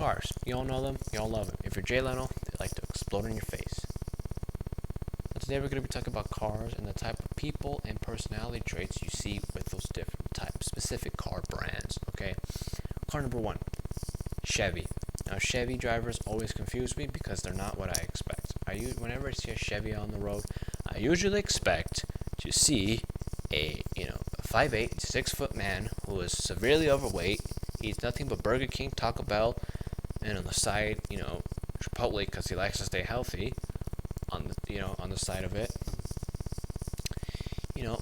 cars. You all know them, you all love them. If you're Jay Leno, they like to explode in your face. But today we're going to be talking about cars and the type of people and personality traits you see with those different specific car brands, okay? Car number 1, Chevy. Now, Chevy drivers always confuse me because they're not what I expect. Whenever I see a Chevy on the road, I usually expect to see a 5'8", 6-foot man who is severely overweight, eats nothing but Burger King, Taco Bell, and on the side, Chipotle because he likes to stay healthy. On the side of it,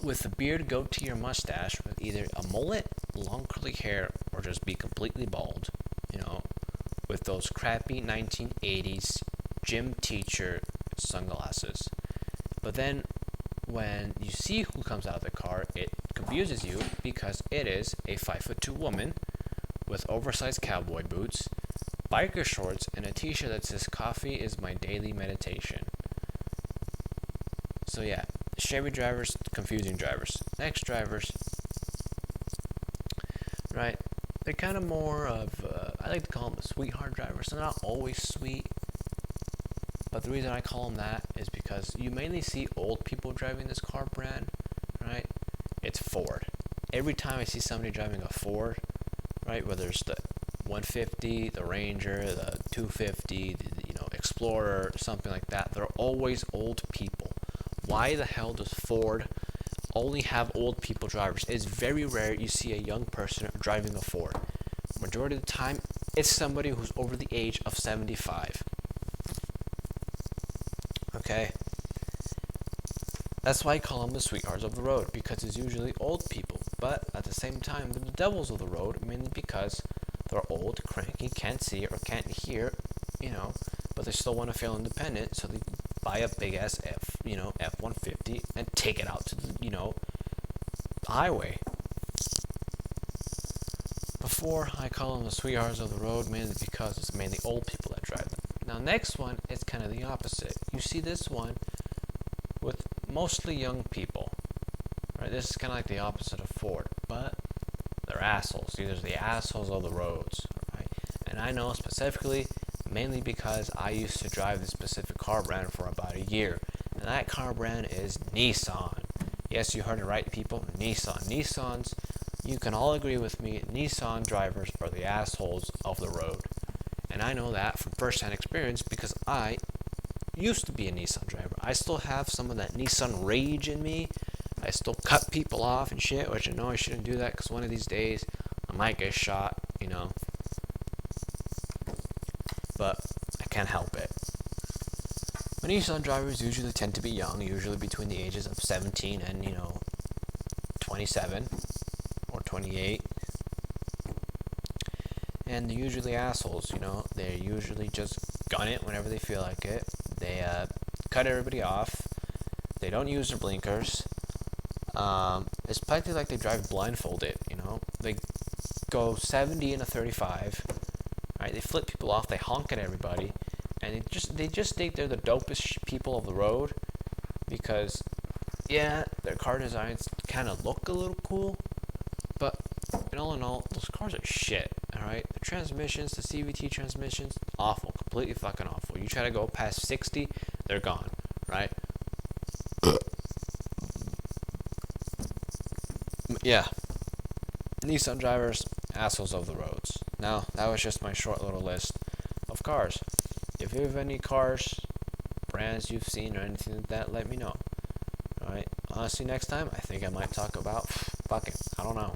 with a beard, goatee, or mustache, with either a mullet, long curly hair, or just be completely bald. With those crappy 1980s gym teacher sunglasses. But then when you see who comes out of the car, it confuses you because it is a 5'2" woman with oversized cowboy boots, biker shorts, and a t-shirt that says "Coffee is my daily meditation." So yeah, Chevy drivers, confusing drivers. Next drivers, right? They're kind of more of, I like to call them sweetheart drivers. They're not always sweet, but the reason I call them that is because you mainly see old people driving this car brand, right? It's Ford. Every time I see somebody driving a Ford, right, whether it's the 150, the Ranger, the 250, the Explorer, something like that, they're always old people. Why the hell does Ford only have old people drivers? It's very rare you see a young person driving a Ford. Majority of the time, it's somebody who's over the age of 75. Okay? That's why I call them the sweethearts of the road, because it's usually old people. But at the same time, they're the devils of the road, mainly because they're old, cranky, can't see or can't hear, but they still want to feel independent, so they buy a big ass F-150 and take it out to the, highway. Before, I call them the sweethearts of the road, mainly because it's mainly old people that drive them. Now, next one is kind of the opposite. You see this one with mostly young people, right? This is kind of like the opposite of Ford, but they're assholes. These are the assholes of the roads, right? And I know specifically, mainly because I used to drive this specific car brand for about a year, and that car brand is Nissan. Yes, you heard it right, people. Nissans, you can all agree with me, Nissan drivers are the assholes of the road. And I know that from first-hand experience because I used to be a Nissan driver. I still have some of that Nissan rage in me. I still cut people off and shit, which I know I shouldn't do that because one of these days I might get shot, But I can't help it. But Nissan drivers usually tend to be young, usually between the ages of 17 and, 27 or 28. And they're usually assholes, They usually just gun it whenever they feel like it. They cut everybody off. They don't use their blinkers. It's practically like they drive blindfolded, They go 70 in a 35. Right? They flip people off. They honk at everybody. And they just think they're the dopest people of the road because, yeah, their car designs kind of look a little cool, but in all, those cars are shit, alright? The transmissions, the CVT transmissions, awful, completely fucking awful. You try to go past 60, they're gone, right? Yeah, Nissan drivers, assholes of the roads. Now, that was just my short little list of cars. If you have any cars, brands you've seen or anything like that, let me know. Alright, honestly, next time, I think I might talk about, fuck it, I don't know.